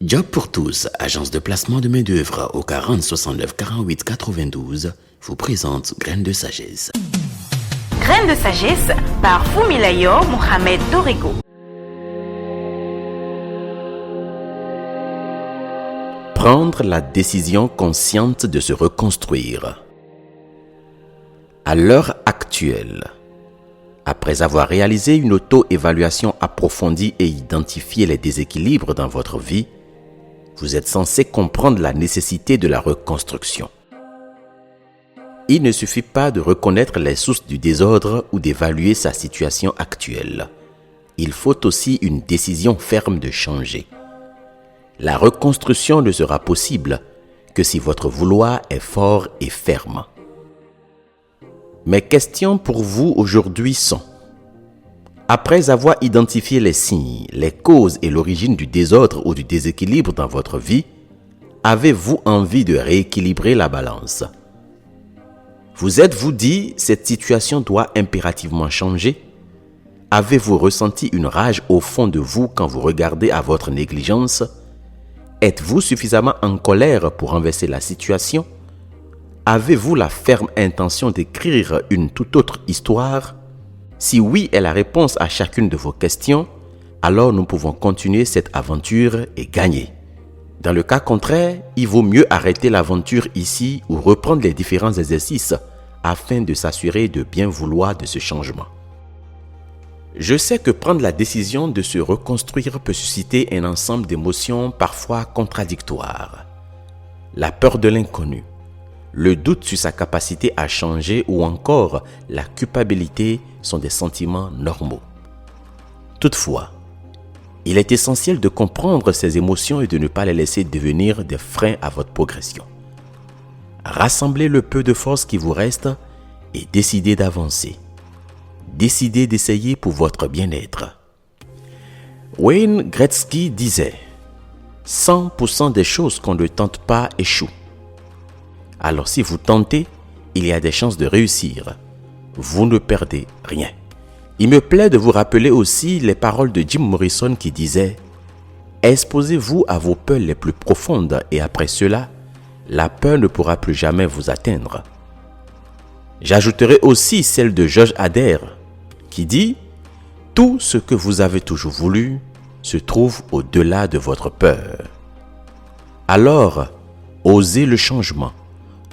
Job pour tous, agence de placement de main-d'œuvre au 40 69 48 92, vous présente Graines de sagesse. Graines de sagesse par Fumilayo Mohamed Dorigo. Prendre la décision consciente de se reconstruire. À l'heure actuelle, après avoir réalisé une auto-évaluation approfondie et identifié les déséquilibres dans votre vie, vous êtes censé comprendre la nécessité de la reconstruction. Il ne suffit pas de reconnaître les sources du désordre ou d'évaluer sa situation actuelle. Il faut aussi une décision ferme de changer. La reconstruction ne sera possible que si votre vouloir est fort et ferme. Mes questions pour vous aujourd'hui sont: après avoir identifié les signes, les causes et l'origine du désordre ou du déséquilibre dans votre vie, avez-vous envie de rééquilibrer la balance? Vous êtes-vous dit, cette situation doit impérativement changer? Avez-vous ressenti une rage au fond de vous quand vous regardez à votre négligence? Êtes-vous suffisamment en colère pour renverser la situation? Avez-vous la ferme intention d'écrire une toute autre histoire? Si oui est la réponse à chacune de vos questions, alors nous pouvons continuer cette aventure et gagner. Dans le cas contraire, il vaut mieux arrêter l'aventure ici ou reprendre les différents exercices afin de s'assurer de bien vouloir de ce changement. Je sais que prendre la décision de se reconstruire peut susciter un ensemble d'émotions parfois contradictoires. La peur de l'inconnu, le doute sur sa capacité à changer ou encore la culpabilité sont des sentiments normaux. Toutefois, il est essentiel de comprendre ces émotions et de ne pas les laisser devenir des freins à votre progression. Rassemblez le peu de force qui vous reste et décidez d'avancer. Décidez d'essayer pour votre bien-être. Wayne Gretzky disait « 100% des choses qu'on ne tente pas échouent. » Alors si vous tentez, il y a des chances de réussir. Vous ne perdez rien. Il me plaît de vous rappeler aussi les paroles de Jim Morrison qui disait « Exposez-vous à vos peurs les plus profondes et après cela, la peur ne pourra plus jamais vous atteindre. » J'ajouterai aussi celle de George Adair qui dit « Tout ce que vous avez toujours voulu se trouve au-delà de votre peur. » Alors, osez le changement.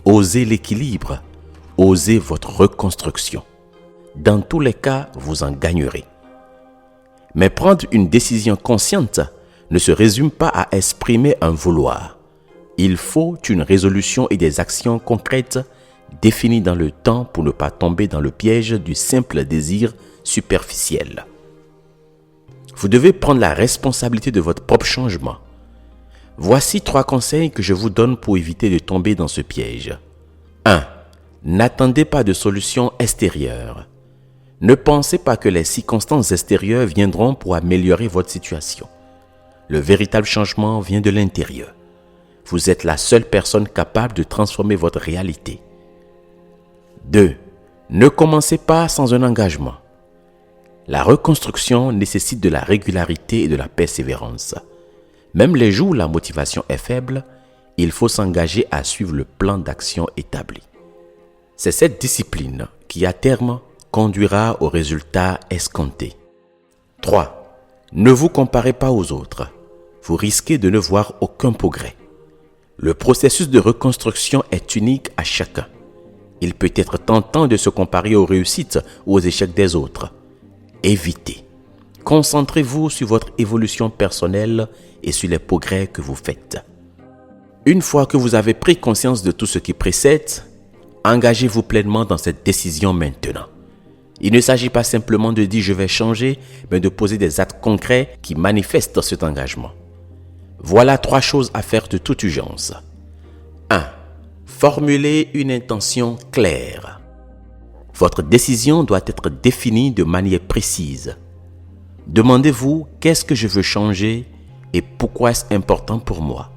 Osez l'équilibre, osez votre reconstruction. Dans tous les cas, vous en gagnerez. Mais prendre une décision consciente ne se résume pas à exprimer un vouloir. Il faut une résolution et des actions concrètes définies dans le temps pour ne pas tomber dans le piège du simple désir superficiel. Vous devez prendre la responsabilité de votre propre changement. Voici 3 conseils que je vous donne pour éviter de tomber dans ce piège. 1. N'attendez pas de solutions extérieures. Ne pensez pas que les circonstances extérieures viendront pour améliorer votre situation. Le véritable changement vient de l'intérieur. Vous êtes la seule personne capable de transformer votre réalité. 2. Ne commencez pas sans un engagement. La reconstruction nécessite de la régularité et de la persévérance. Même les jours où la motivation est faible, il faut s'engager à suivre le plan d'action établi. C'est cette discipline qui, à terme, conduira aux résultats escomptés. 3. Ne vous comparez pas aux autres. Vous risquez de ne voir aucun progrès. Le processus de reconstruction est unique à chacun. Il peut être tentant de se comparer aux réussites ou aux échecs des autres. Évitez. Concentrez-vous sur votre évolution personnelle et sur les progrès que vous faites. Une fois que vous avez pris conscience de tout ce qui précède, engagez-vous pleinement dans cette décision maintenant. Il ne s'agit pas simplement de dire « je vais changer », mais de poser des actes concrets qui manifestent cet engagement. Voilà 3 choses à faire de toute urgence. 1. Formulez une intention claire. Votre décision doit être définie de manière précise. Demandez-vous « qu'est-ce que je veux changer et pourquoi est-ce important pour moi ?»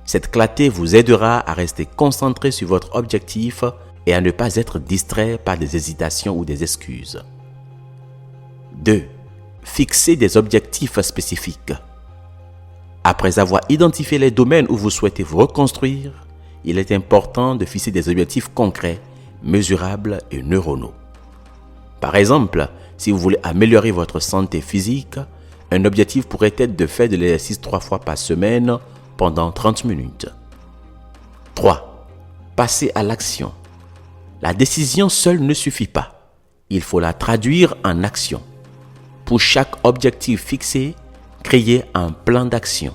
Cette clarté vous aidera à rester concentré sur votre objectif et à ne pas être distrait par des hésitations ou des excuses. 2. Fixez des objectifs spécifiques. Après avoir identifié les domaines où vous souhaitez vous reconstruire, il est important de fixer des objectifs concrets, mesurables et neuronaux. Par exemple, si vous voulez améliorer votre santé physique, un objectif pourrait être de faire de l'exercice 3 fois par semaine pendant 30 minutes. 3. Passer à l'action. La décision seule ne suffit pas. Il faut la traduire en action. Pour chaque objectif fixé, créez un plan d'action.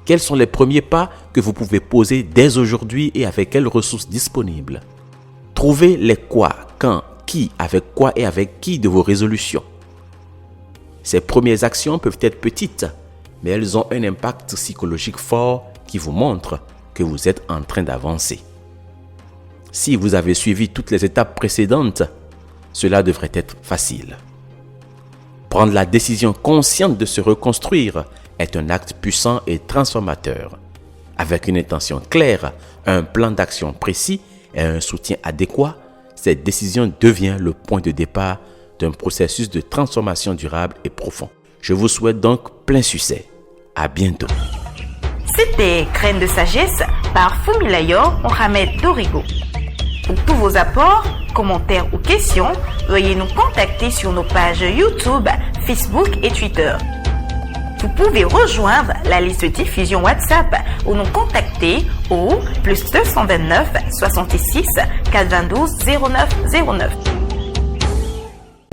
Quels sont les premiers pas que vous pouvez poser dès aujourd'hui et avec quelles ressources disponibles? Trouvez les quoi, quand, qui, avec quoi et avec qui de vos résolutions. Ces premières actions peuvent être petites, mais elles ont un impact psychologique fort qui vous montre que vous êtes en train d'avancer. Si vous avez suivi toutes les étapes précédentes, cela devrait être facile. Prendre la décision consciente de se reconstruire est un acte puissant et transformateur. Avec une intention claire, un plan d'action précis et un soutien adéquat, cette décision devient le point de départ d'un processus de transformation durable et profond. Je vous souhaite donc plein succès. À bientôt. C'était Graines de sagesse par Fumilayo Mohamed Dorigo. Pour tous vos apports, commentaires ou questions, veuillez nous contacter sur nos pages YouTube, Facebook et Twitter. Vous pouvez rejoindre la liste de diffusion WhatsApp ou nous contacter au +229 66 422 09 09.